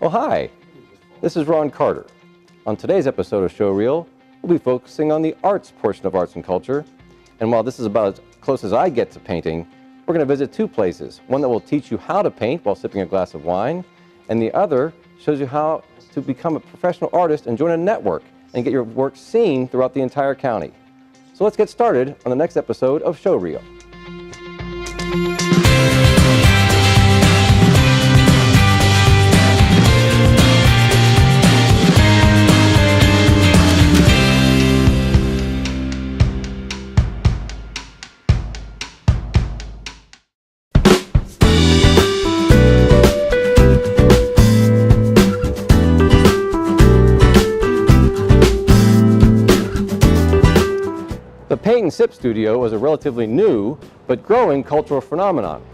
Oh, hi. This is Ron Carter. On today's episode of Showreel, we'll be focusing on the arts portion of arts and culture. And while this is about as close as I get to painting, we're going to visit two places. One that will teach you how to paint while sipping a glass of wine, and the other shows you how to become a professional artist and join a network and get your work seen throughout the entire county. So let's get started on the next episode of Showreel. The Paint and Sip Studio is a relatively new but growing cultural phenomenon.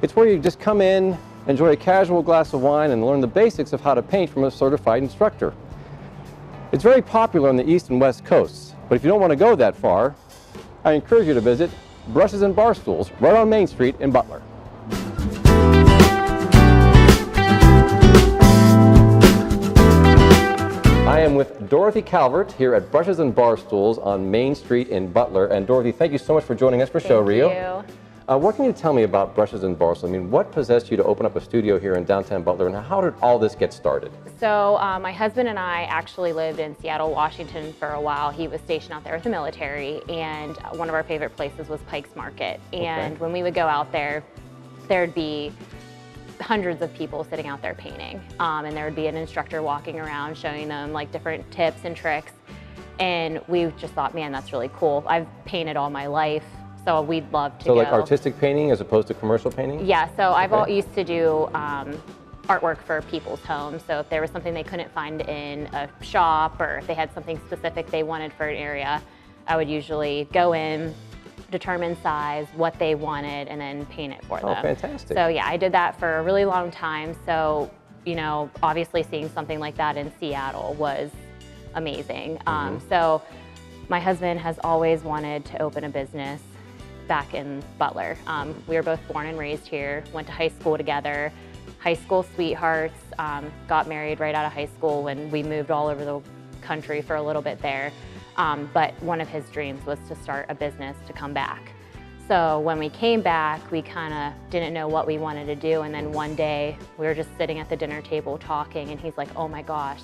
It's where you just come in, enjoy a casual glass of wine, and learn the basics of how to paint from a certified instructor. It's very popular on the East and West Coasts, but if you don't want to go that far, I encourage you to visit Brushes and Barstools right on Main Street in Butler. I am with Dorothy Calvert here at Brushes and Barstools on Main Street in Butler. And Dorothy, thank you so much for joining us for Showreel. Thank you. What can you tell me about Brushes and Barstools? I mean, what possessed you to open up a studio here in downtown Butler, and how did all this get started? So my husband and I actually lived in Seattle, Washington for a while. He was stationed out there with the military, and one of our favorite places was Pike's Market. And when we would go out there, there'd be hundreds of people sitting out there painting, and there would be an instructor walking around showing them like different tips and tricks, and we just thought, man, that's really cool. I've painted all my life, so we'd love to go. So like artistic painting as opposed to commercial painting? Yeah, so I've used to do artwork for people's homes. So if there was something they couldn't find in a shop, or if they had something specific they wanted for an area, I would usually go in, determine size, what they wanted, and then paint it for them. Oh, fantastic. So yeah, I did that for a really long time. So, you know, obviously seeing something like that in Seattle was amazing. So my husband has always wanted to open a business back in Butler. We were both born and raised here, went to high school together, high school sweethearts, got married right out of high school when we moved all over the country for a little bit there. But one of his dreams was to start a business to come back. So when we came back, we kind of didn't know what we wanted to do. And then one day we were just sitting at the dinner table talking, and he's like, oh my gosh,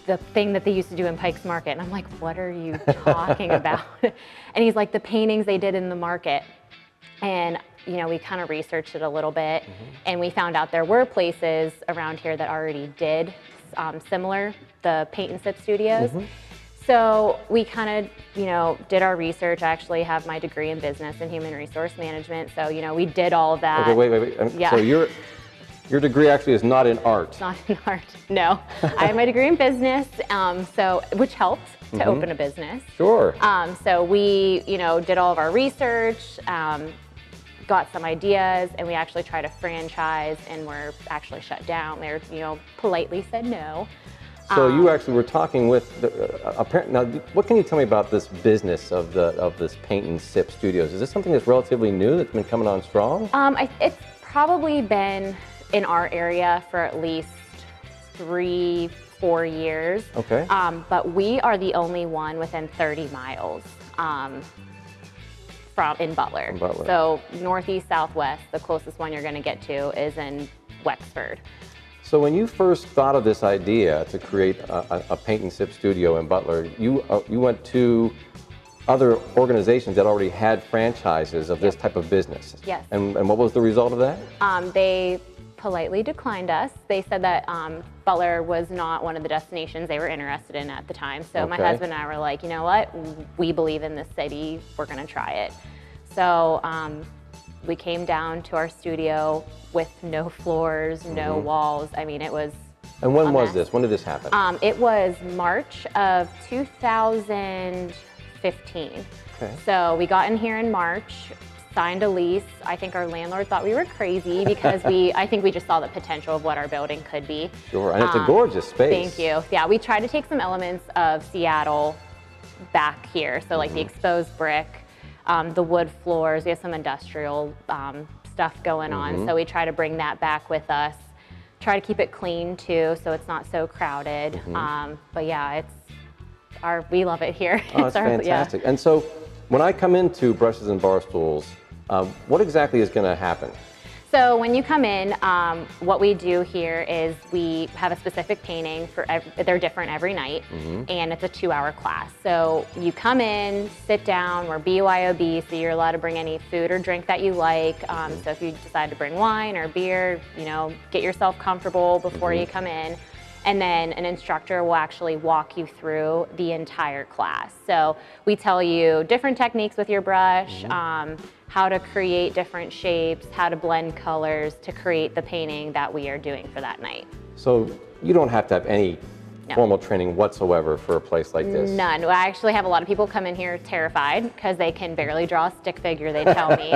the thing that they used to do in Pike's Market. And I'm like, what are you talking about? And he's like, the paintings they did in the market. And you know, we kind of researched it a little bit, and we found out there were places around here that already did similar, the Paint and Sip studios. So we kind of, you know, did our research. I actually have my degree in business and human resource management. So, you know, we did all of that. Okay, wait. Yeah. So your degree actually is not in art. It's not in art, no. I have my degree in business, which helped to open a business. Sure. So we, you know, did all of our research, got some ideas, and we actually tried to franchise, and we're actually shut down. They, you know, politely said no. So you actually were talking with now, what can you tell me about this business of this Paint and Sip Studios? Is this something that's relatively new that's been coming on strong? It's probably been in our area for at least 3-4 years. Okay. But we are the only one within 30 miles in Butler. So northeast, southwest, the closest one you're going to get to is in Wexford. So when you first thought of this idea to create a Paint and Sip studio in Butler, you went to other organizations that already had franchises of this type of business. Yes. And what was the result of that? They politely declined us. They said that Butler was not one of the destinations they were interested in at the time. So my husband and I were like, you know what? We believe in this city. We're going to try it. So we came down to our studio with no floors, no walls. I mean, it was And when was this? When did this happen? It was March of 2015. Okay. So we got in here in March, signed a lease. I think our landlord thought we were crazy because I think we just saw the potential of what our building could be. Sure, and it's a gorgeous space. Thank you. Yeah, we tried to take some elements of Seattle back here. So like the exposed brick, the wood floors, we have some industrial stuff going on. So we try to bring that back with us. try to keep it clean too, so it's not so crowded. But yeah, we love it here. Oh, that's fantastic. And so when I come into Brushes and Bar Stools, what exactly is going to happen? So when you come in, what we do here is we have a specific painting for they're different every night, and it's a 2-hour class. So you come in, sit down, we're BYOB, so you're allowed to bring any food or drink that you like. So if you decide to bring wine or beer, you know, get yourself comfortable before you come in. And then an instructor will actually walk you through the entire class. So we tell you different techniques with your brush, how to create different shapes, how to blend colors to create the painting that we are doing for that night. So you don't have to have any formal training whatsoever for a place like this? None. I actually have a lot of people come in here terrified because they can barely draw a stick figure, they tell me.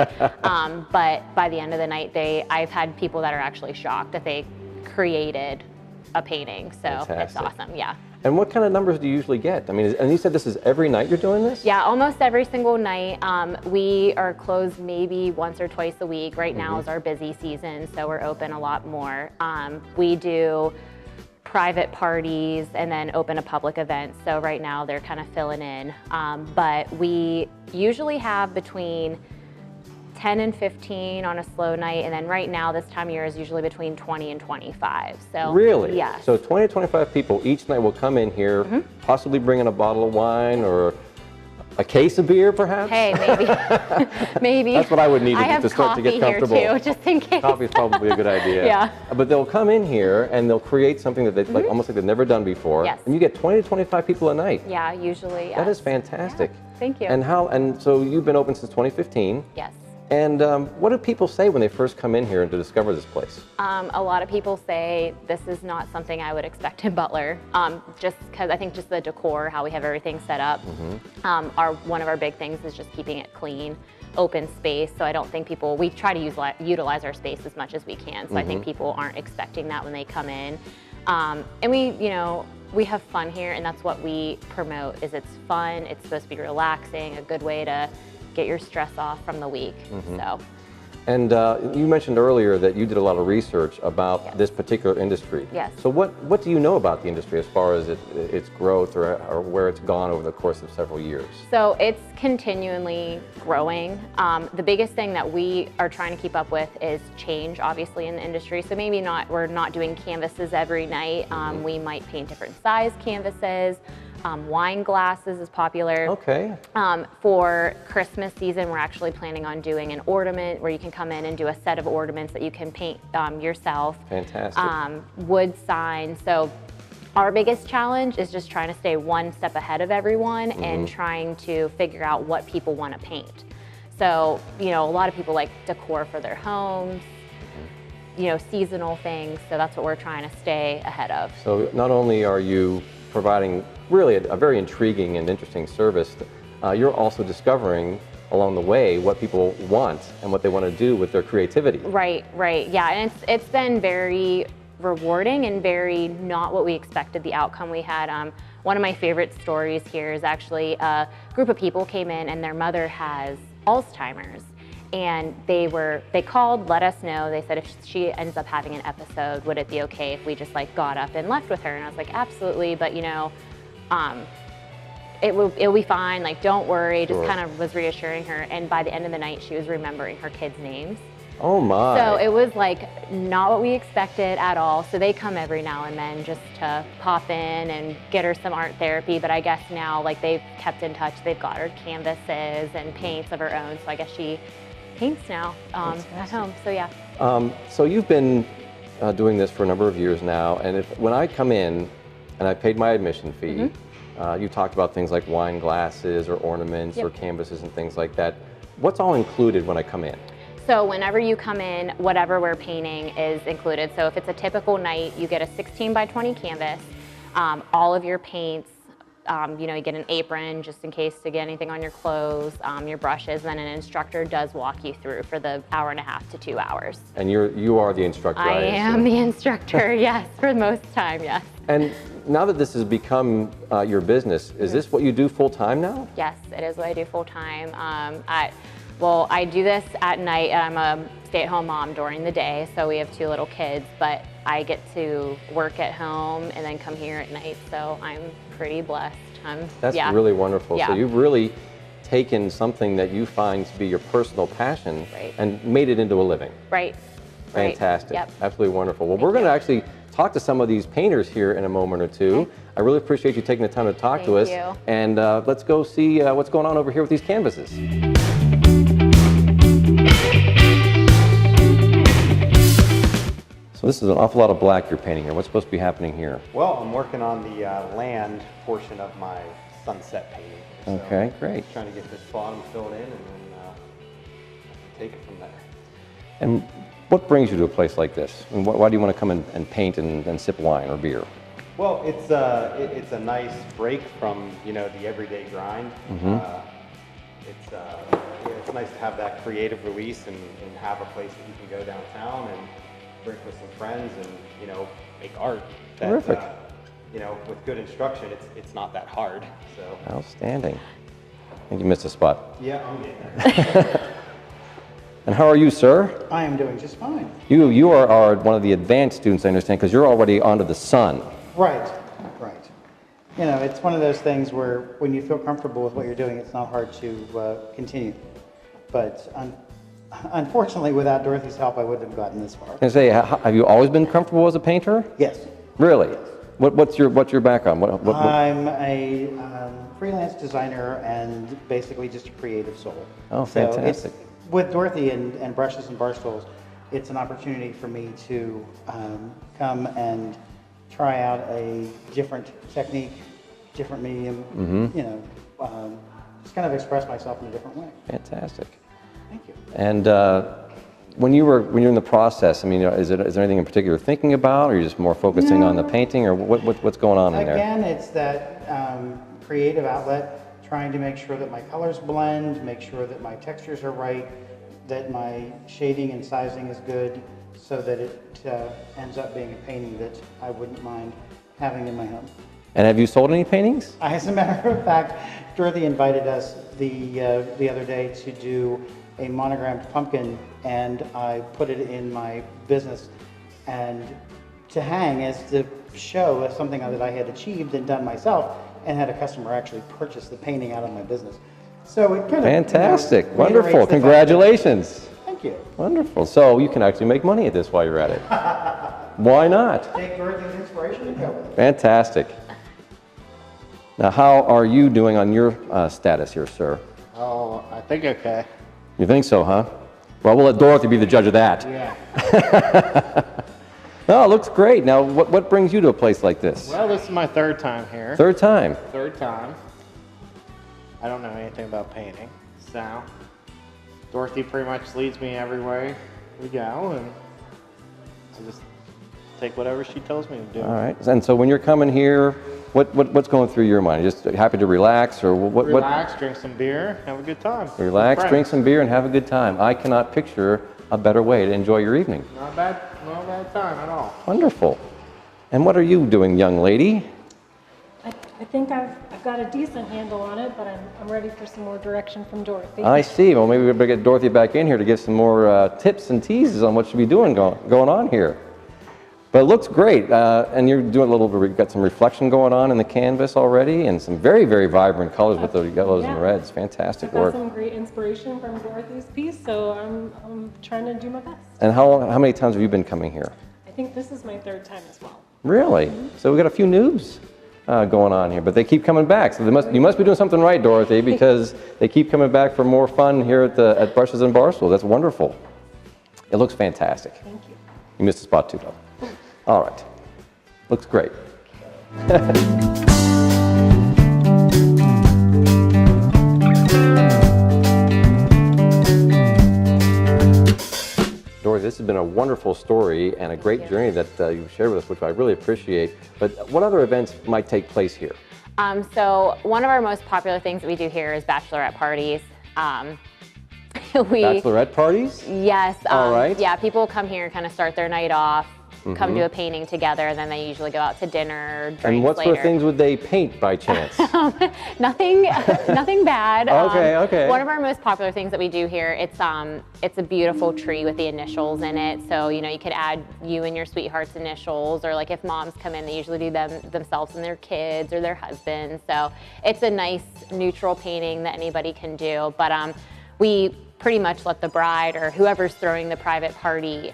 But by the end of the night, I've had people that are actually shocked that they created a painting. So it's awesome, yeah. And what kind of numbers do you usually get? I mean, and you said this is every night you're doing this? Yeah, almost every single night. We are closed maybe once or twice a week. Right now is our busy season, so we're open a lot more. We do private parties and then open to public events. So right now they're kind of filling in. But we usually have between 10 and 15 on a slow night, and then right now this time of year is usually between 20 and 25. So really? Yeah. So 20 to 25 people each night will come in here, possibly bringing a bottle of wine or a case of beer, perhaps? Hey, maybe. Maybe. That's what I would need to start to get comfortable. I have coffee here too, just in case. Coffee is probably a good idea. Yeah. But they'll come in here and they'll create something that they like, almost like they've never done before. Yes. And you get 20 to 25 people a night. Yeah, usually. Yes. That is fantastic. Yeah, thank you. And so you've been open since 2015. Yes. And what do people say when they first come in here and to discover this place? A lot of people say this is not something I would expect in Butler, just because I think just the decor, how we have everything set up. One of our big things is just keeping it clean, open space. So I don't think we try to utilize our space as much as we can. So I think people aren't expecting that when they come in. And we have fun here, and that's what we promote. Is it's fun. It's supposed to be relaxing, a good way to get your stress off from the week. So. And you mentioned earlier that you did a lot of research about this particular industry. Yes. So what do you know about the industry as far as its growth or where it's gone over the course of several years? So it's continually growing. The biggest thing that we are trying to keep up with is change, obviously, in the industry. So maybe we're not doing canvases every night. We might paint different size canvases. Wine glasses is popular. Okay. For Christmas season, we're actually planning on doing an ornament where you can come in and do a set of ornaments that you can paint yourself. Fantastic. Wood signs. So our biggest challenge is just trying to stay one step ahead of everyone and trying to figure out what people want to paint. So, a lot of people like decor for their homes, seasonal things. So that's what we're trying to stay ahead of. So not only are you providing really a very intriguing and interesting service, you're also discovering along the way what people want and what they want to do with their creativity. Right, yeah, and it's been very rewarding and very not what we expected the outcome we had. One of my favorite stories here is actually a group of people came in and their mother has Alzheimer's. And they called, let us know. They said if she ends up having an episode, would it be okay if we just got up and left with her? And I was like, absolutely, but it'll be fine. Don't worry. Just kind of was reassuring her. And by the end of the night, she was remembering her kids' names. Oh my! So it was not what we expected at all. So they come every now and then just to pop in and get her some art therapy. But I guess now they've kept in touch. They've got her canvases and paints of her own. So I guess she paints now at home, so yeah. So you've been doing this for a number of years now, and when I come in and I paid my admission fee, you talked about things like wine glasses or ornaments or canvases and things like that. What's all included when I come in? So whenever you come in, whatever we're painting is included. So if it's a typical night, you get a 16 by 20 canvas, all of your paints, you get an apron just in case to get anything on your clothes, your brushes, and then an instructor does walk you through for the 1.5 to 2 hours. And you are the instructor, I am the instructor, yes, for most time, yes. And now that this has become your business, is this what you do full time now? Yes, it is what I do full time. Well, I do this at night, and I'm a stay-at-home mom during the day, so we have 2 little kids, but I get to work at home and then come here at night, so I'm pretty blessed. That's really wonderful. So you've really taken something that you find to be your personal passion and made it into a living. Right. Fantastic. Yep. Absolutely wonderful. Well, we're going to actually talk to some of these painters here in a moment or two. Okay. I really appreciate you taking the time to talk to us. Thank you. And let's go see what's going on over here with these canvases. So this is an awful lot of black you're painting here. What's supposed to be happening here? Well, I'm working on the land portion of my sunset painting. So Okay, great. trying to get this bottom filled in and then take it from there. And what brings you to a place like this? And why do you want to come and paint and sip wine or beer? Well, it's a nice break from the everyday grind. It's nice to have that creative release and have a place that you can go downtown and drink with some friends and make art. That, Terrific. With good instruction, it's not that hard. So. Outstanding. I think you missed a spot. Yeah, I'm getting there. And how are you, sir? I am doing just fine. You are one of the advanced students, I understand, because you're already onto the sun. Right. It's one of those things where when you feel comfortable with what you're doing, it's not hard to continue. But unfortunately, without Dorothy's help, I wouldn't have gotten this far. And say, have you always been comfortable as a painter? Yes. Really? Yes. What's your background? What? I'm a freelance designer and basically just a creative soul. Oh, So fantastic. with Dorothy and Brushes and Barstools, it's an opportunity for me to come and try out a different technique, different medium, just kind of express myself in a different way. Fantastic. Thank you. And when you're in the process, I mean, is there anything in particular you're thinking about, or are you just more focusing on the painting, or what's going on in there? Again, it's that creative outlet, trying to make sure that my colors blend, make sure that my textures are right, that my shading and sizing is good, so that it ends up being a painting that I wouldn't mind having in my home. And have you sold any paintings? As a matter of fact, Dorothy invited us the other day to do a monogrammed pumpkin, and I put it in my business and to hang as to show as something that I had achieved and done myself, and had a customer actually purchase the painting out of my business. So it kind of Fantastic. reiterates Wonderful. the fact that- Congratulations. Thank you. Wonderful. So you can actually make money at this while you're at it. Why not? Take Dorothy's inspiration and go with it. Fantastic. Now, how are you doing on your status here, sir? Oh, I think okay. You think so, huh? Well, we'll let Dorothy be the judge of that. Yeah. No, it looks great. Now, what brings you to a place like this? Well, this is my third time here. Third time. Third time. I don't know anything about painting, so Dorothy pretty much leads me everywhere we go, and I just take whatever she tells me to do. All right. And so when you're coming here, what's going through your mind? Just happy to relax, or what? Relax, drink some beer, have a good time. Relax, Friends. drink some beer, and have a good time. I cannot picture a better way to enjoy your evening. Not a bad time at all. Wonderful. And what are you doing, young lady? I think I've got a decent handle on it, but I'm ready for some more direction from Dorothy. I see. Well, maybe we better get Dorothy back in here to give some more tips and teases on what should be doing going on here. But it looks great, and you're doing you've got some reflection going on in the canvas already, and some very, very vibrant colors with the yellows and Yeah. reds. Fantastic I got work. some great inspiration from Dorothy's piece, so I'm trying to do my best. And how many times have you been coming here? I think this is my third time as well. Really? So we got a few noobs going on here, but they keep coming back. So you must be doing something right, Dorothy, because they keep coming back for more fun here at Brushes and Barstools. That's wonderful. It looks fantastic. Thank you. You missed a spot too, though. All right. Looks great. Dorothy, this has been a wonderful story and a great journey that you've shared with us, which I really appreciate. But what other events might take place here? So one of our most popular things that we do here is bachelorette parties. Bachelorette parties? Yes. All right. Yeah, people come here and kind of start their night off, come to a painting together, and then they usually go out to dinner, drinks And what later. sort of things would they paint by chance? Nothing bad. Okay. One of our most popular things that we do here, it's a beautiful tree with the initials in it. So, you know, you could add you and your sweetheart's initials, or like if moms come in, they usually do them themselves and their kids or their husbands. So it's a nice neutral painting that anybody can do. But we pretty much let the bride or whoever's throwing the private party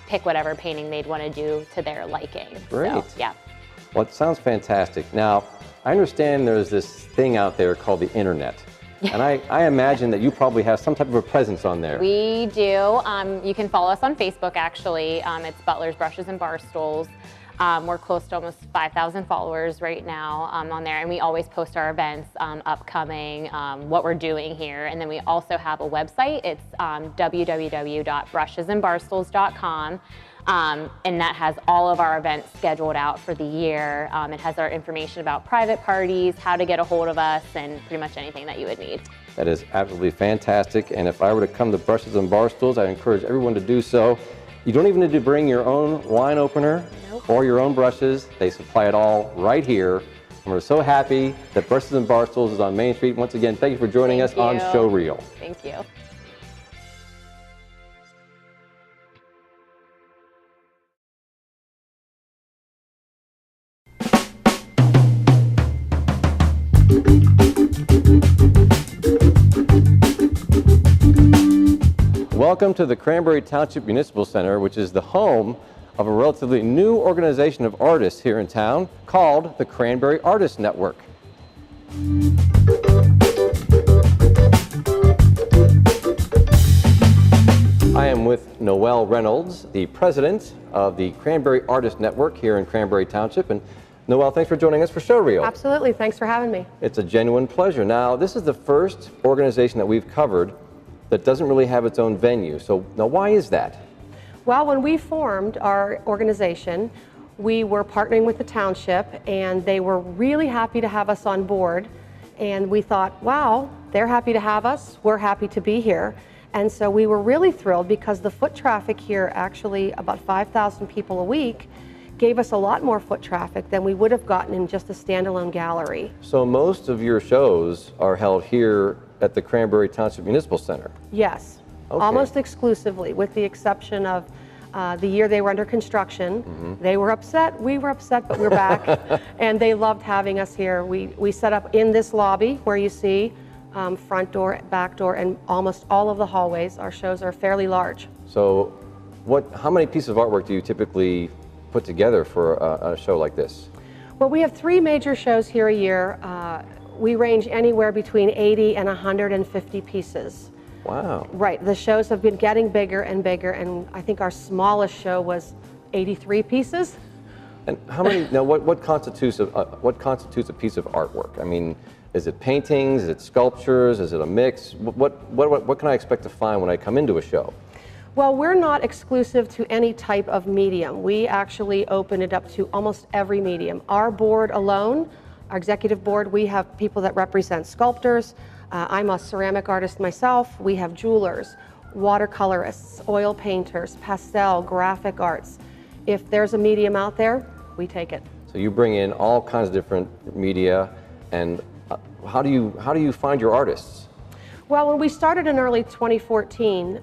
pick whatever painting they'd want to do to their liking. Great. So, yeah. Well, it sounds fantastic. Now, I understand there's this thing out there called the internet. And I imagine that you probably have some type of a presence on there. We do. You can follow us on Facebook, actually. It's Butler's Brushes and Bar Stools. We're close to almost 5,000 followers right now on there, and we always post our events upcoming, what we're doing here. And then we also have a website. It's www.brushesandbarstools.com. And that has all of our events scheduled out for the year. It has our information about private parties, how to get a hold of us, and pretty much anything that you would need. That is absolutely fantastic. And if I were to come to Brushes and Bar Stools, I encourage everyone to do so. You don't even need to bring your own wine opener or your own brushes. They supply it all right here. And we're so happy that Brushes and Bar Stools is on Main Street. Once again, thank you for joining us on Show Reel. Thank you. Welcome to the Cranberry Township Municipal Center, which is the home of a relatively new organization of artists here in town called the Cranberry Artist Network. I am with Noelle Reynolds, the president of the Cranberry Artist Network here in Cranberry Township. And Noelle, thanks for joining us for Show Reel. Absolutely, thanks for having me. It's a genuine pleasure. Now, this is the first organization that we've covered that doesn't really have its own venue. So now why is that? Well, when we formed our organization, we were partnering with the township, and they were really happy to have us on board. And we thought, wow, they're happy to have us, we're happy to be here. And so we were really thrilled because the foot traffic here, actually about 5,000 people a week, gave us a lot more foot traffic than we would have gotten in just a standalone gallery. So most of your shows are held here at the Cranberry Township Municipal Center? Yes, Okay. almost exclusively, with the exception of the year they were under construction. They were upset, we were upset, but we're back. And they loved having us here. We set up in this lobby where you see front door, back door, and almost all of the hallways. Our shows are fairly large. So how many pieces of artwork do you typically put together for a show like this? Well, we have 3 major shows here a year. We range anywhere between 80 and 150 pieces. Wow. Right, the shows have been getting bigger and bigger, and I think our smallest show was 83 pieces. And how many, now what constitutes a piece of artwork? I mean, is it paintings, is it sculptures, is it a mix? What can I expect to find when I come into a show? Well, we're not exclusive to any type of medium. We actually open it up to almost every medium. Our board alone, our executive board, we have people that represent sculptors. I'm a ceramic artist myself. We have jewelers, watercolorists, oil painters, pastel, graphic arts. If there's a medium out there, we take it. So you bring in all kinds of different media, and how do you find your artists? Well, when we started in early 2014,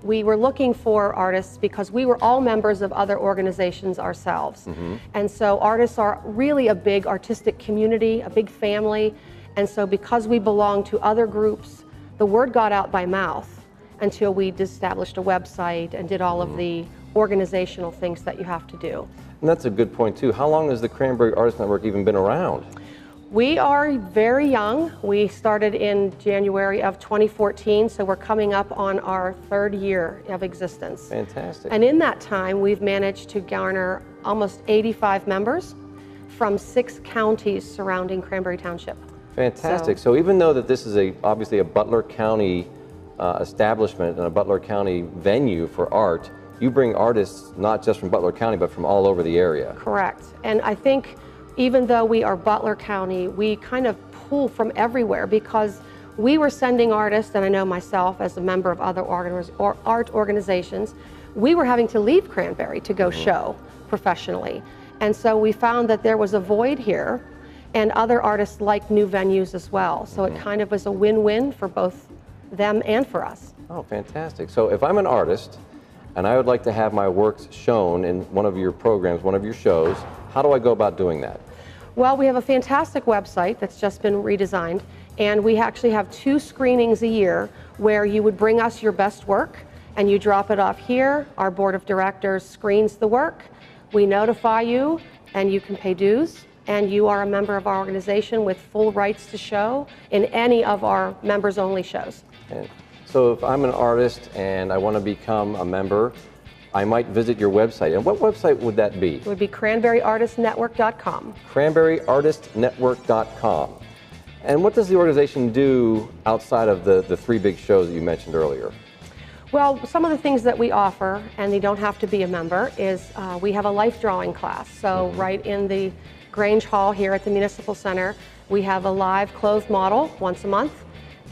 we were looking for artists because we were all members of other organizations ourselves. And so artists are really a big artistic community, a big family. And so because we belong to other groups, the word got out by mouth until we established a website and did all of the organizational things that you have to do. And that's a good point too. How long has the Cranberry Artist Network even been around? We are very young. We started in January of 2014, so we're coming up on our 3rd year of existence. Fantastic. And in that time, we've managed to garner almost 85 members from 6 counties surrounding Cranberry Township. Fantastic. So even though that this is obviously a Butler County establishment and a Butler County venue for art, you bring artists not just from Butler County, but from all over the area. Correct. And I think even though we are Butler County, we kind of pull from everywhere because we were sending artists, and I know myself as a member of other art organizations, we were having to leave Cranberry to go show professionally. And so we found that there was a void here, and other artists like new venues as well. So it kind of was a win-win for both them and for us. Oh, fantastic. So if I'm an artist and I would like to have my works shown in one of your programs, one of your shows, how do I go about doing that? Well, we have a fantastic website that's just been redesigned, and we actually have 2 screenings a year where you would bring us your best work and you drop it off here. Our board of directors screens the work, we notify you, and you can pay dues, and you are a member of our organization with full rights to show in any of our members-only shows. And so if I'm an artist and I want to become a member, I might visit your website. And what website would that be? It would be cranberryartistnetwork.com. cranberryartistnetwork.com. And what does the organization do outside of the 3 big shows that you mentioned earlier? Well, some of the things that we offer, and they don't have to be a member, is we have a life drawing class. So right in the Grange Hall here at the Municipal Center, we have a live clothed model once a month.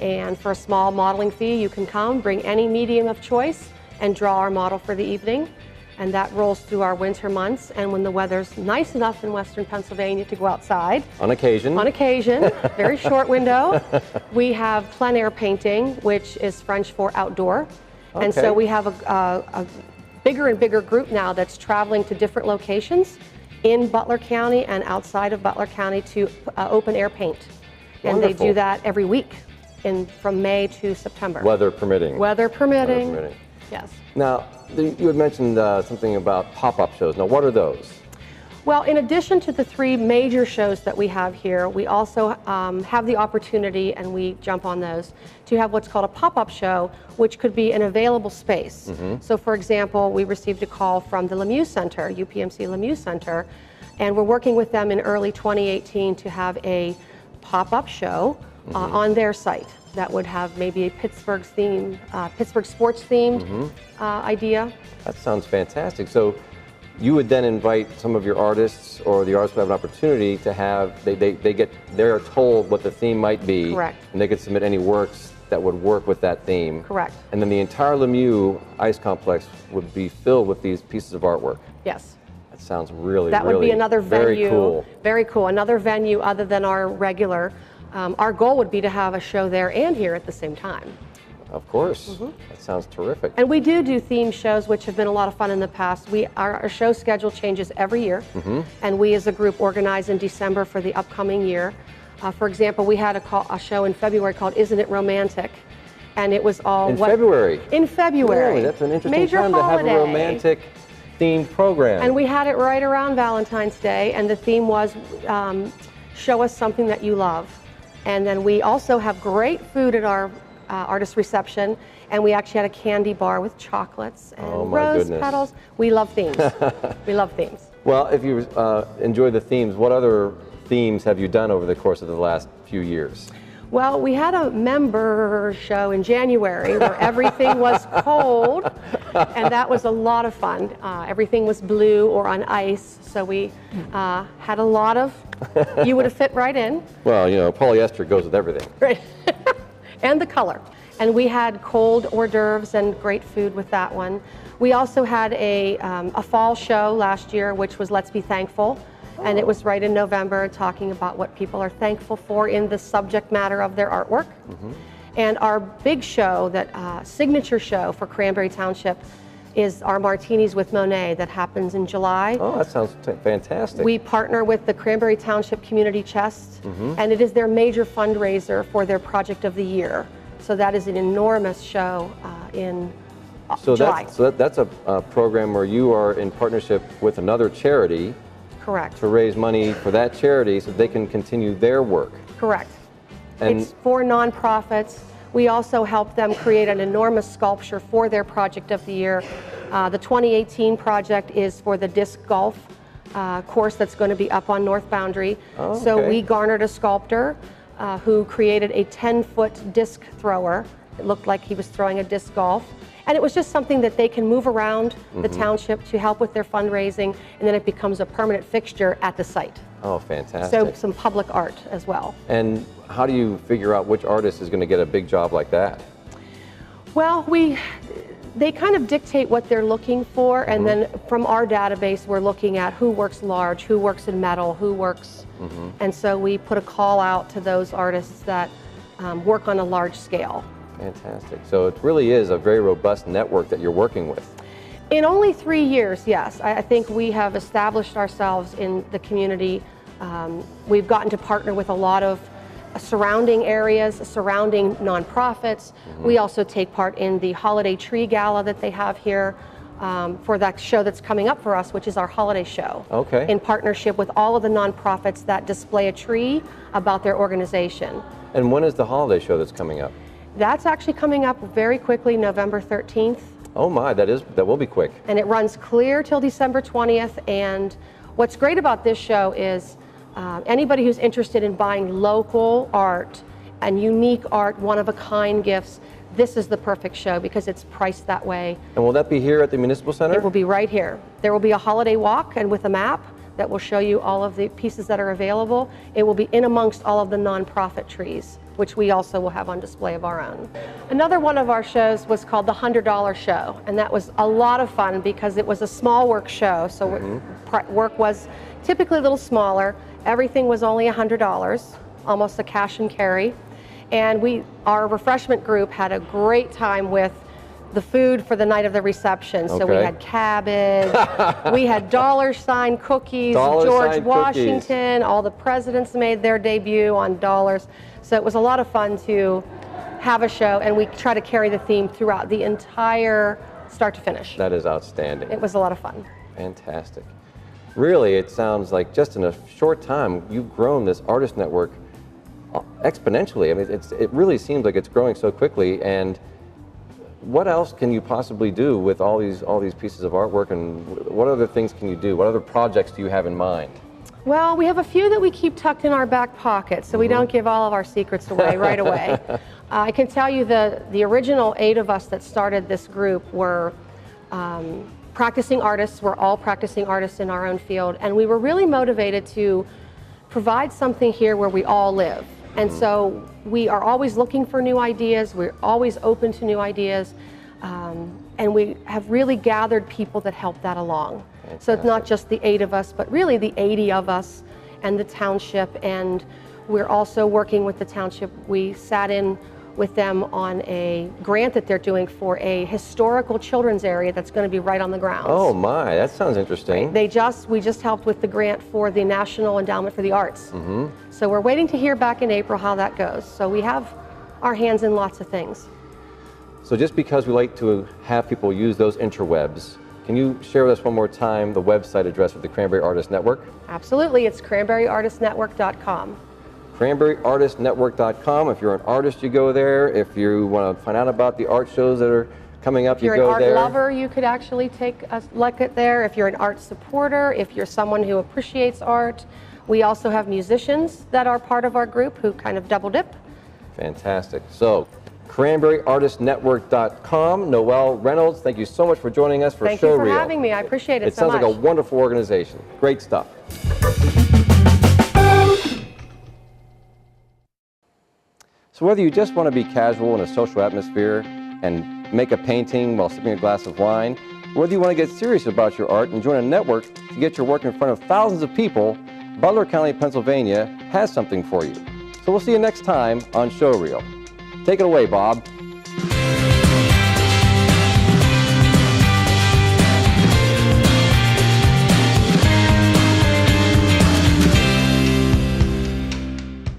And for a small modeling fee, you can come, bring any medium of choice, and draw our model for the evening. And that rolls through our winter months. And when the weather's nice enough in Western Pennsylvania to go outside. On occasion. On occasion, very short window. We have plein air painting, which is French for outdoor. And Okay. so we have a bigger and bigger group now that's traveling to different locations in Butler County and outside of Butler County to open air paint. And they Wonderful. do that every week from May to September. Weather permitting. Weather permitting. Weather permitting. Yes. Now, you had mentioned something about pop-up shows. Now, what are those? Well, in addition to the 3 major shows that we have here, we also have the opportunity, and we jump on those, to have what's called a pop-up show, which could be an available space. So for example, we received a call from the Lemieux Center, UPMC Lemieux Center, and we're working with them in early 2018 to have a pop-up show on their site that would have maybe a Pittsburgh theme, Pittsburgh sports themed idea. That sounds fantastic. So you would then invite some of your artists, or the artists would have an opportunity to have, they're told what the theme might be. Correct. And they could submit any works that would work with that theme. Correct. And then the entire Lemieux Ice Complex would be filled with these pieces of artwork. Yes. That sounds really, That would be another very venue. cool. Very cool. Another venue other than our regular. Our goal would be to have a show there and here at the same time. Of course. That sounds terrific. And we do theme shows, which have been a lot of fun in the past. Our show schedule changes every year, and we as a group organize in December for the upcoming year. For example, we had a show in February called Isn't It Romantic? And it was all In February? In February. Really? That's an interesting Major time holiday. to have a romantic themed program. And we had it right around Valentine's Day, and the theme was show us something that you love. And then we also have great food at our artist reception, and we actually had a candy bar with chocolates and Oh, my rose goodness. petals. We love themes. We love themes. Well, if you enjoy the themes, what other themes have you done over the course of the last few years? Well, we had a member show in January where everything was cold, and that was a lot of fun. Everything was blue or on ice, so we had a lot of, you would have fit right in. Well, you know, polyester goes with everything. Right. And the color. And we had cold hors d'oeuvres and great food with that one. We also had a fall show last year, which was Let's Be Thankful. And it was right in November, talking about what people are thankful for in the subject matter of their artwork. And our big show, that signature show for Cranberry Township, is our Martinis with Monet that happens in July. Oh, that sounds fantastic. We partner with the Cranberry Township Community Chest, and it is their major fundraiser for their project of the year. So that is an enormous show in July. That's a program where you are in partnership with another charity Correct. to raise money for that charity so they can continue their work. Correct. And It's for nonprofits. We also help them create an enormous sculpture for their project of the year. The 2018 project is for the disc golf course that's going to be up on North Boundary. Oh, So okay. we garnered a sculptor who created a 10-foot disc thrower. It looked like he was throwing a disc golf. And it was just something that they can move around the township to help with their fundraising, and then it becomes a permanent fixture at the site. Oh, fantastic. So some public art as well. And how do you figure out which artist is going to get a big job like that? Well, They kind of dictate what they're looking for, and then from our database, we're looking at who works large, who works in metal, who works, and so we put a call out to those artists that work on a large scale. Fantastic. So it really is a very robust network that you're working with. In only 3 years, yes, I think we have established ourselves in the community. We've gotten to partner with a lot of surrounding areas, surrounding nonprofits. We also take part in the Holiday Tree Gala that they have here for that show that's coming up for us, which is our holiday show. Okay. In partnership with all of the nonprofits that display a tree about their organization. And when is the holiday show that's coming up? That's actually coming up very quickly, November 13th. Oh my, that will be quick. And it runs clear till December 20th. And what's great about this show is anybody who's interested in buying local art and unique art, one-of-a-kind gifts, this is the perfect show because it's priced that way. And will that be here at the Municipal Center? It will be right here. There will be a holiday walk and with a map that will show you all of the pieces that are available. It will be in amongst all of the nonprofit trees, which we also will have on display of our own. Another one of our shows was called the $100 Show, and that was a lot of fun because it was a small work show, so work was typically a little smaller. Everything was only $100, almost a cash and carry. And our refreshment group had a great time with the food for the night of the reception. So we had cabbage, we had dollar-sign cookies, George Washington, all the presidents made their debut on dollars. So it was a lot of fun to have a show, and we try to carry the theme throughout the entire start to finish. That is outstanding. It was a lot of fun. Fantastic. Really, it sounds like just in a short time, you've grown this artist network exponentially. I mean, it really seems like it's growing so quickly. And what else can you possibly do with all these pieces of artwork, and what other things can you do? What other projects do you have in mind? Well, we have a few that we keep tucked in our back pocket, so we don't give all of our secrets away right away. I can tell you the original 8 of us that started this group were practicing artists. We're all practicing artists in our own field, and we were really motivated to provide something here where we all live. And so we are always looking for new ideas. We're always open to new ideas. And we have really gathered people that help that along. Fantastic. So it's not just the 8 of us, but really the 80 of us and the township. And we're also working with the township. We sat in with them on a grant that they're doing for a historical children's area that's going to be right on the grounds. Oh my, that sounds interesting. We just helped with the grant for the National Endowment for the Arts. So we're waiting to hear back in April how that goes. So we have our hands in lots of things. So just because we like to have people use those interwebs, can you share with us one more time the website address of the Cranberry Artist Network? Absolutely, it's cranberryartistnetwork.com. cranberryartistnetwork.com. If you're an artist, you go there. If you want to find out about the art shows that are coming up, you go there. If you're an art lover, you could actually take a look at there. If you're an art supporter, if you're someone who appreciates art. We also have musicians that are part of our group who kind of double dip. Fantastic. So, cranberryartistnetwork.com. Noelle Reynolds, thank you so much for joining us for Thank Showreel. you for having me. I appreciate it so much. It sounds like a wonderful organization. Great stuff. So whether you just want to be casual in a social atmosphere and make a painting while sipping a glass of wine, or whether you want to get serious about your art and join a network to get your work in front of thousands of people, Butler County, Pennsylvania has something for you. So we'll see you next time on Showreel. Take it away, Bob.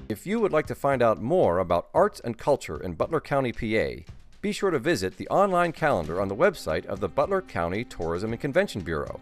If you would like to find out more about arts and culture in Butler County, PA, be sure to visit the online calendar on the website of the Butler County Tourism and Convention Bureau.